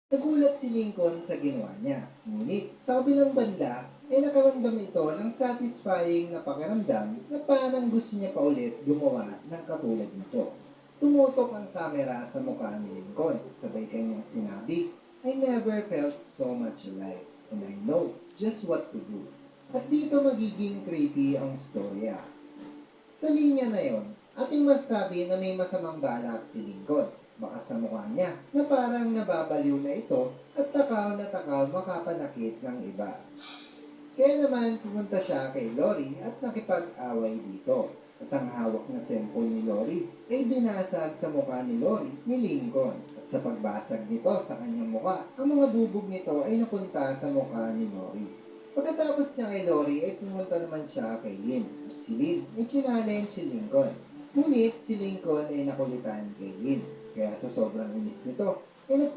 Nagulat si Lincoln sa ginawa niya. Ngunit sa kabilang banda, ay nakaramdam ito ng satisfying na pakiramdam na parang gusto niya pa ulit gumawa ng katulad nito. Tumutok ang kamera sa mukha ni Lincoln. Sabay kanyang sinabi, I never felt so much alive, and I know just what to do. At dito magiging creepy ang storya. Sa linya na yon, ating masasabi na may masamang balak si Lincoln. Baka sa mukha niya na parang nababaliw na ito at takaw na takaw makapanakit ng iba. Kaya naman pumunta siya kay Lori at nakipag-away dito. At ang hawak na cellphone ni Lori ay binasag sa mukha ni Lori ni Lincoln. At sa pagbasag nito sa kanyang mukha, ang mga bubog nito ay napunta sa mukha ni Lori. Pagkatapos niya kay Lori ay pumunta naman siya kay Lynn. At si Lynn ay challenge si Lincoln. Ngunit si Lincoln ay nakulitan kay Lynn. Kaya sa sobrang inis nito, ay